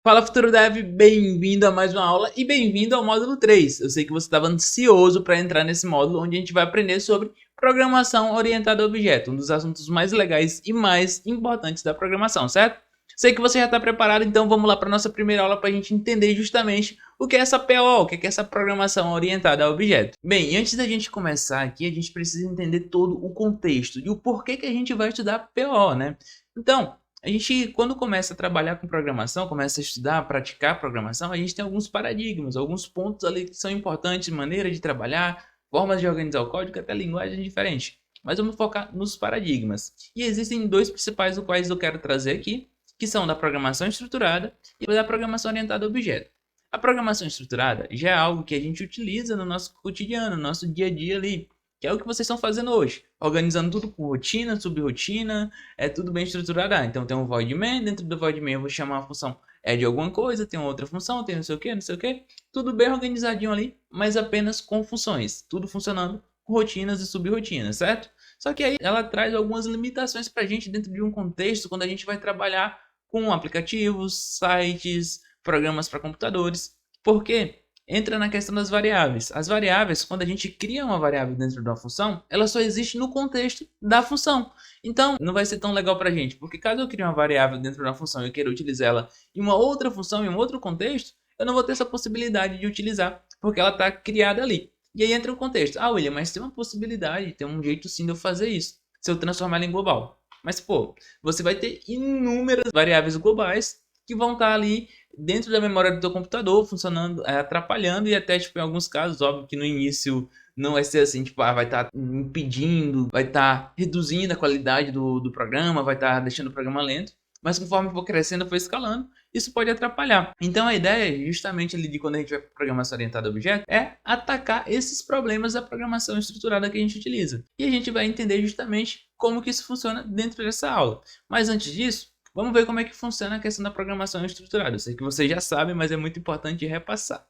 Fala Futuro Dev, bem-vindo a mais uma aula e bem-vindo ao módulo 3. Eu sei que você estava ansioso para entrar nesse módulo onde a gente vai aprender sobre programação orientada a objeto, um dos assuntos mais legais e mais importantes da programação, certo? Sei que você já está preparado, então vamos lá para a nossa primeira aula para a gente entender justamente o que é essa PO, o que é essa programação orientada a objeto. Bem, e antes da gente começar aqui, a gente precisa entender todo o contexto e o porquê que a gente vai estudar PO, né? Então, a gente, quando começa a trabalhar com programação, começa a estudar, praticar programação, a gente tem alguns paradigmas, alguns pontos ali que são importantes, maneira de trabalhar, formas de organizar o código, até linguagens diferentes. Mas vamos focar nos paradigmas. E existem dois principais, os quais eu quero trazer aqui, que são da programação estruturada e da programação orientada a objeto. A programação estruturada já é algo que a gente utiliza no nosso cotidiano, no nosso dia a dia ali, que é o que vocês estão fazendo hoje, organizando tudo com rotina, subrrotina, é tudo bem estruturado. Então tem um void main, dentro do void main eu vou chamar a função de alguma coisa, tem outra função, tem não sei o que, tudo bem organizadinho ali, mas apenas com funções, tudo funcionando com rotinas e subrrotinas, certo? Só que aí ela traz algumas limitações para a gente dentro de um contexto quando a gente vai trabalhar com aplicativos, sites, programas para computadores, porque entra na questão das variáveis. As variáveis, quando a gente cria uma variável dentro de uma função, ela só existe no contexto da função. Então, não vai ser tão legal para a gente, porque caso eu crie uma variável dentro de uma função e eu queira utilizar ela em uma outra função, em um outro contexto, eu não vou ter essa possibilidade de utilizar, porque ela está criada ali. E aí entra o contexto. Ah, William, mas tem uma possibilidade, tem um jeito sim de eu fazer isso, se eu transformar ela em global. Mas, pô, você vai ter inúmeras variáveis globais que vão estar ali dentro da memória do teu computador, funcionando, atrapalhando e até, tipo, em alguns casos, óbvio que no início não vai ser assim, tipo, vai estar impedindo, vai estar reduzindo a qualidade do programa, vai estar deixando o programa lento, mas conforme for crescendo, for escalando, isso pode atrapalhar. Então a ideia, justamente ali de quando a gente vai para programação orientada a objeto, é atacar esses problemas da programação estruturada que a gente utiliza. E a gente vai entender justamente como que isso funciona dentro dessa aula. Mas antes disso, vamos ver como é que funciona a questão da programação estruturada. Eu sei que vocês já sabem, mas é muito importante repassar.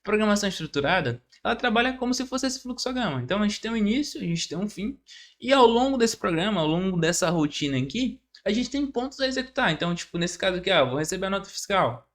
Programação estruturada, ela trabalha como se fosse esse fluxograma. Então a gente tem um início, a gente tem um fim, e ao longo desse programa, ao longo dessa rotina aqui, a gente tem pontos a executar. Então, tipo, nesse caso aqui, eu vou receber a nota fiscal.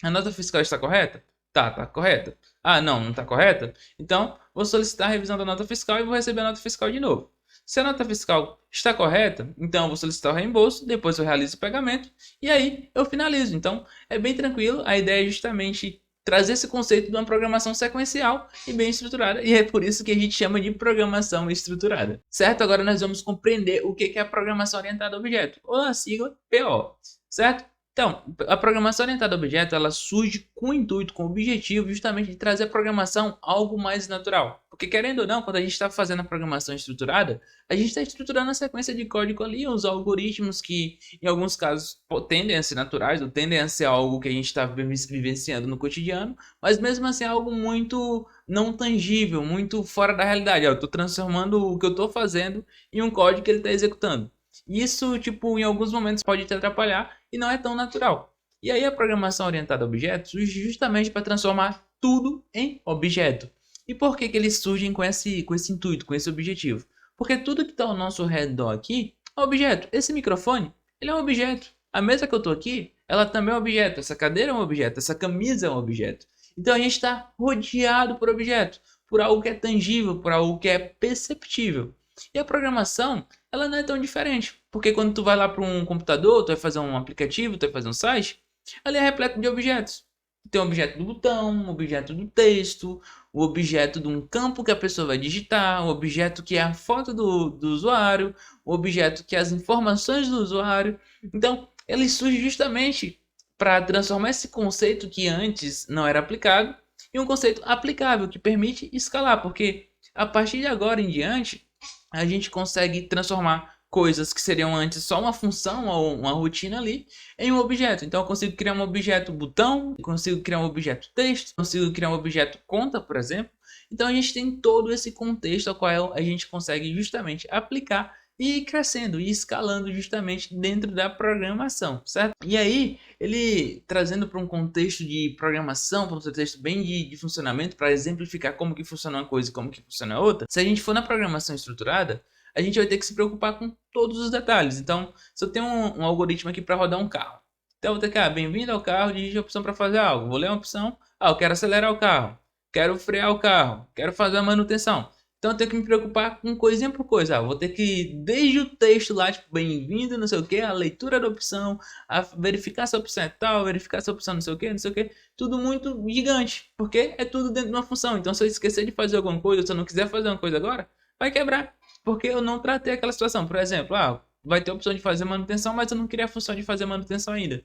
A nota fiscal está correta? Tá correta. Ah, não está correta? Então, vou solicitar a revisão da nota fiscal e vou receber a nota fiscal de novo. Se a nota fiscal está correta, então eu vou solicitar o reembolso, depois eu realizo o pagamento e aí eu finalizo. Então, é bem tranquilo. A ideia é justamente trazer esse conceito de uma programação sequencial e bem estruturada, e é por isso que a gente chama de programação estruturada. Certo? Agora nós vamos compreender o que é a programação orientada a objeto, ou a sigla PO, certo? Então, a programação orientada a objeto, ela surge com o intuito, com o objetivo justamente de trazer a programação algo mais natural. Porque querendo ou não, quando a gente está fazendo a programação estruturada, a gente está estruturando a sequência de código ali, os algoritmos que em alguns casos tendem a ser naturais, ou tendem a ser algo que a gente está vivenciando no cotidiano, mas mesmo assim é algo muito não tangível, muito fora da realidade. Eu estou transformando o que eu estou fazendo em um código que ele está executando. Isso, tipo, em alguns momentos pode te atrapalhar e não é tão natural. E aí a programação orientada a objetos surge justamente para transformar tudo em objeto. E por que eles surgem com esse intuito, com esse objetivo? Porque tudo que está ao nosso redor aqui é objeto. Esse microfone, ele é um objeto. A mesa que eu estou aqui, ela também é um objeto. Essa cadeira é um objeto. Essa camisa é um objeto. Então a gente está rodeado por objetos, por algo que é tangível, por algo que é perceptível. E a programação, ela não é tão diferente. Porque quando tu vai lá para um computador, tu vai fazer um aplicativo, tu vai fazer um site, ali é repleto de objetos. Tem o objeto do botão, o objeto do texto, o objeto de um campo que a pessoa vai digitar, o objeto que é a foto do usuário, o objeto que é as informações do usuário. Então, ele surge justamente para transformar esse conceito que antes não era aplicado em um conceito aplicável, que permite escalar, porque a partir de agora em diante, a gente consegue transformar coisas que seriam antes só uma função ou uma rotina ali em um objeto. Então eu consigo criar um objeto botão, consigo criar um objeto texto, consigo criar um objeto conta, por exemplo. Então a gente tem todo esse contexto ao qual a gente consegue justamente aplicar e ir crescendo e escalando justamente dentro da programação, certo? E aí, ele trazendo para um contexto de programação, para um contexto bem de funcionamento, para exemplificar como que funciona uma coisa e como que funciona a outra, se a gente for na programação estruturada, a gente vai ter que se preocupar com todos os detalhes. Então, se eu tenho um algoritmo aqui para rodar um carro, Então eu vou ter que, bem-vindo ao carro, digite a opção para fazer algo. Vou ler uma opção, eu quero acelerar o carro, quero frear o carro, quero fazer a manutenção. Então eu tenho que me preocupar com coisinha por coisa. Vou ter que, desde o texto lá, tipo, bem-vindo, não sei o que, a leitura da opção, a verificar se a opção é tal, verificar se a opção não sei o que, não sei o que. Tudo muito gigante, porque é tudo dentro de uma função. Então se eu esquecer de fazer alguma coisa, se eu não quiser fazer uma coisa agora, vai quebrar. Porque eu não tratei aquela situação. Por exemplo, vai ter a opção de fazer manutenção, mas eu não queria a função de fazer manutenção ainda.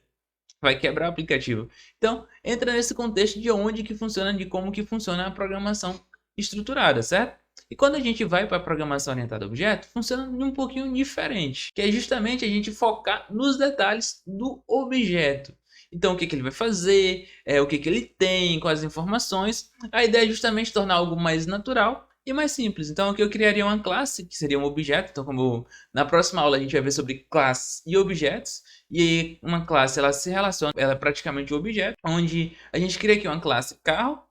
Vai quebrar o aplicativo. Então, entra nesse contexto de onde que funciona, de como que funciona a programação estruturada, certo? E quando a gente vai para a programação orientada a objeto, funciona um pouquinho diferente, que é justamente a gente focar nos detalhes do objeto. Então, o que ele vai fazer, o que ele tem, quais as informações. A ideia é justamente tornar algo mais natural e mais simples. Então, aqui eu criaria uma classe, que seria um objeto. Então, como na próxima aula a gente vai ver sobre classes e objetos. E uma classe, ela se relaciona, ela é praticamente um objeto, onde a gente cria aqui uma classe carro.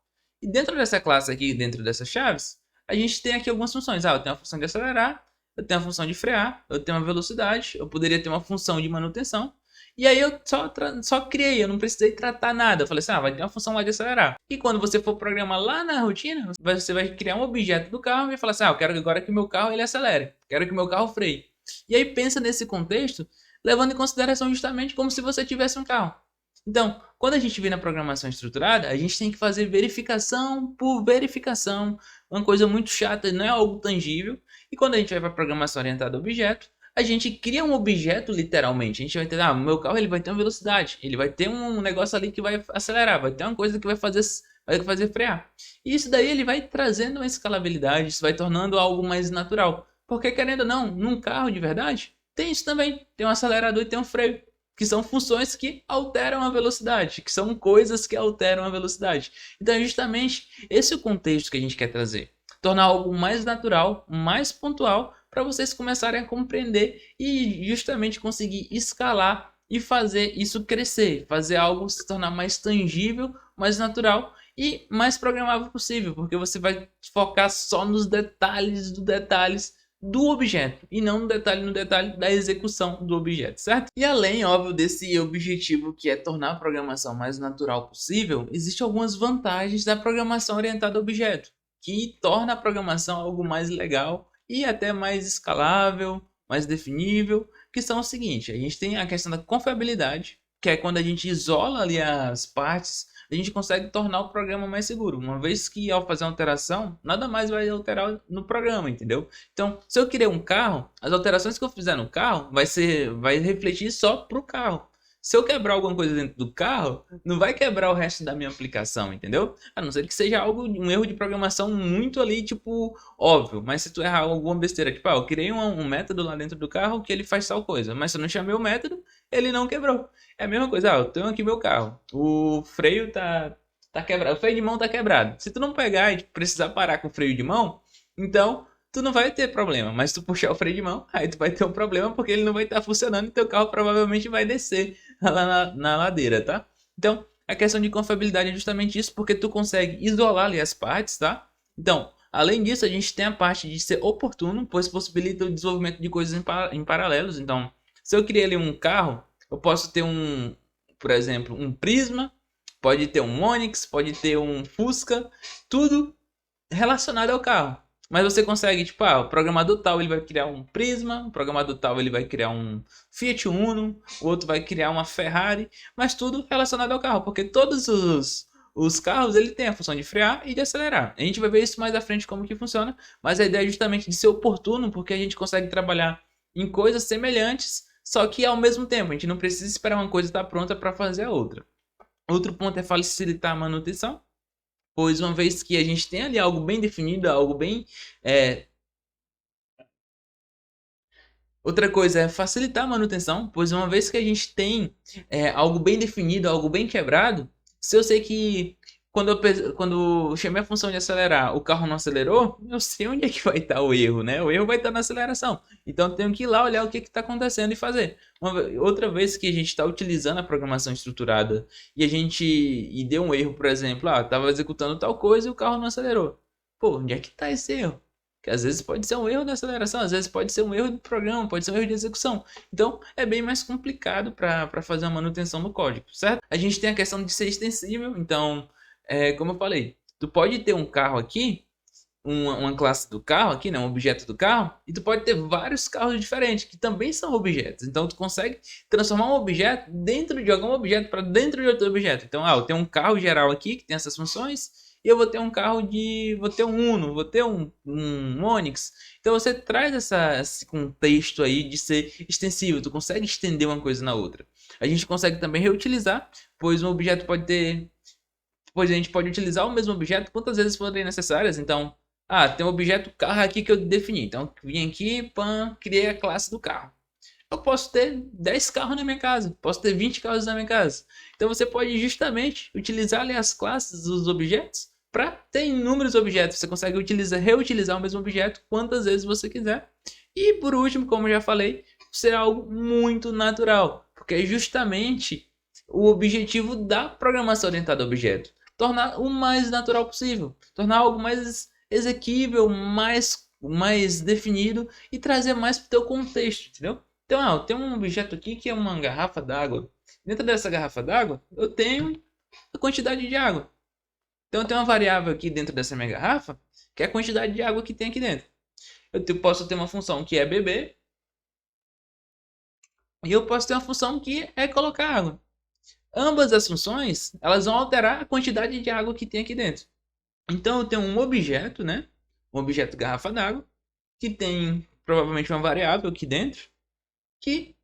E dentro dessa classe aqui, dentro dessas chaves, a gente tem aqui algumas funções. Eu tenho a função de acelerar, eu tenho a função de frear, eu tenho uma velocidade, eu poderia ter uma função de manutenção. E aí eu só criei, eu não precisei tratar nada. Eu falei assim, vai ter uma função lá de acelerar. E quando você for programar lá na rotina, você vai criar um objeto do carro e vai falar assim, eu quero agora que meu carro ele acelere, quero que meu carro freie. E aí pensa nesse contexto, levando em consideração justamente como se você tivesse um carro. Então, quando a gente vê na programação estruturada, a gente tem que fazer verificação por verificação, uma coisa muito chata, não é algo tangível. E quando a gente vai para a programação orientada a objeto, a gente cria um objeto literalmente. A gente vai ter, o meu carro ele vai ter uma velocidade, ele vai ter um negócio ali que vai acelerar, vai ter uma coisa que vai fazer frear. E isso daí ele vai trazendo uma escalabilidade, isso vai tornando algo mais natural. Porque querendo ou não, num carro de verdade, tem isso também, tem um acelerador e tem um freio, que são funções que alteram a velocidade, que são coisas que alteram a velocidade. Então é justamente esse o contexto que a gente quer trazer. Tornar algo mais natural, mais pontual, para vocês começarem a compreender e justamente conseguir escalar e fazer isso crescer, fazer algo se tornar mais tangível, mais natural e mais programável possível, porque você vai focar só nos detalhes dos detalhes do objeto e não no detalhe da execução do objeto, certo? E além, óbvio, desse objetivo que é tornar a programação mais natural possível, existem algumas vantagens da programação orientada a objeto, que torna a programação algo mais legal e até mais escalável, mais definível, que são o seguinte: a gente tem a questão da confiabilidade, que é quando a gente isola ali as partes, a gente consegue tornar o programa mais seguro, uma vez que ao fazer uma alteração, nada mais vai alterar no programa, entendeu? Então, se eu criei um carro, as alterações que eu fizer no carro vai refletir só para o carro. Se eu quebrar alguma coisa dentro do carro, não vai quebrar o resto da minha aplicação, entendeu? A não ser que seja um erro de programação muito ali, tipo, óbvio. Mas se tu errar alguma besteira, tipo, eu criei um método lá dentro do carro que ele faz tal coisa. Mas se eu não chamei o método, ele não quebrou. É a mesma coisa, eu tenho aqui meu carro. O freio tá quebrado, o freio de mão tá quebrado. Se tu não pegar e precisar parar com o freio de mão, então tu não vai ter problema. Mas se tu puxar o freio de mão, aí tu vai ter um problema porque ele não vai estar funcionando e teu carro provavelmente vai descer lá na ladeira, tá? Então, a questão de confiabilidade é justamente isso, porque tu consegue isolar ali as partes, tá? Então, além disso, a gente tem a parte de ser oportuno, pois possibilita o desenvolvimento de coisas em paralelos. Então, se eu criei ali um carro, eu posso ter por exemplo, um Prisma, pode ter um Onix, pode ter um Fusca, tudo relacionado ao carro. Mas você consegue, tipo, o programador tal ele vai criar um Prisma, o programador tal ele vai criar um Fiat Uno, o outro vai criar uma Ferrari, mas tudo relacionado ao carro, porque todos os carros ele tem a função de frear e de acelerar. A gente vai ver isso mais à frente como que funciona, mas a ideia é justamente de ser oportuno, porque a gente consegue trabalhar em coisas semelhantes, só que ao mesmo tempo a gente não precisa esperar uma coisa estar pronta para fazer a outra. Outro ponto é facilitar a manutenção, pois uma vez que a gente tem ali algo bem definido, algo bem... Outra coisa é facilitar a manutenção, pois uma vez que a gente tem algo bem definido, algo bem quebrado, se eu sei que quando eu chamei a função de acelerar, o carro não acelerou, eu sei onde é que vai estar o erro, né? O erro vai estar na aceleração. Então eu tenho que ir lá olhar o que está acontecendo e fazer. Outra vez que a gente está utilizando a programação estruturada e deu um erro, por exemplo, estava executando tal coisa e o carro não acelerou. Pô, onde é que está esse erro? Que às vezes pode ser um erro da aceleração, às vezes pode ser um erro do programa, pode ser um erro de execução. Então é bem mais complicado para fazer a manutenção do código, certo? A gente tem a questão de ser extensível, então, como eu falei, tu pode ter um carro aqui, uma classe do carro aqui, né, um objeto do carro, e tu pode ter vários carros diferentes, que também são objetos. Então tu consegue transformar um objeto dentro de algum objeto para dentro de outro objeto. Então, eu tenho um carro geral aqui que tem essas funções, e eu vou ter um vou ter um Uno, vou ter um Onix. Então você traz esse contexto aí de ser extensível, tu consegue estender uma coisa na outra. A gente consegue também reutilizar, pois um objeto pode ter... Pois a gente pode utilizar o mesmo objeto quantas vezes forem necessárias. Então, tem um objeto carro aqui que eu defini. Então, vim aqui, criei a classe do carro. Eu posso ter 10 carros na minha casa, posso ter 20 carros na minha casa. Então, você pode justamente utilizar ali as classes dos objetos para ter inúmeros objetos. Você consegue reutilizar o mesmo objeto quantas vezes você quiser. E, por último, como eu já falei, ser algo muito natural, porque é justamente o objetivo da programação orientada a objeto. Tornar o mais natural possível, tornar algo mais exequível, mais definido e trazer mais para o teu contexto, entendeu? Então, tem um objeto aqui que é uma garrafa d'água. Dentro dessa garrafa d'água, eu tenho a quantidade de água. Então, eu tenho uma variável aqui dentro dessa minha garrafa, que é a quantidade de água que tem aqui dentro. Posso ter uma função que é beber, e eu posso ter uma função que é colocar água. Ambas as funções, elas vão alterar a quantidade de água que tem aqui dentro. Então eu tenho um objeto, né? Um objeto garrafa d'água, que tem provavelmente uma variável aqui dentro, que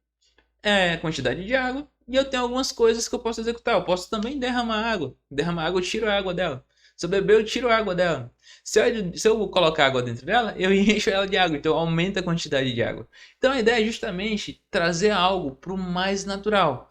é a quantidade de água, e eu tenho algumas coisas que eu posso executar. Eu posso também derramar água. Derramar água, eu tiro a água dela. Se eu beber, eu tiro a água dela. Se eu colocar água dentro dela, eu encho ela de água. Então aumenta a quantidade de água. Então a ideia é justamente trazer algo para o mais natural.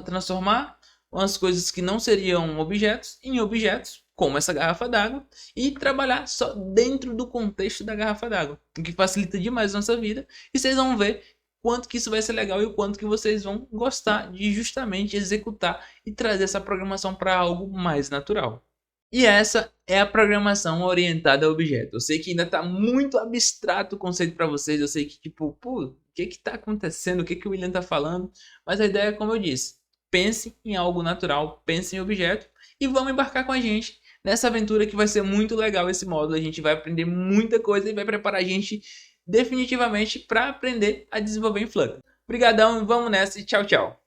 Transformar umas coisas que não seriam objetos em objetos, como essa garrafa d'água, e trabalhar só dentro do contexto da garrafa d'água, o que facilita demais a nossa vida. E vocês vão ver quanto que isso vai ser legal e o quanto que vocês vão gostar de justamente executar e trazer essa programação para algo mais natural. E essa é a programação orientada a objeto. Eu sei que ainda está muito abstrato o conceito para vocês. Eu sei que, tipo, o que está acontecendo? O que o William está falando? Mas a ideia é, como eu disse, pense em algo natural, pense em objeto e vamos embarcar com a gente nessa aventura que vai ser muito legal esse módulo. A gente vai aprender muita coisa e vai preparar a gente definitivamente para aprender a desenvolver em Flux. Obrigadão, vamos nessa e tchau, tchau.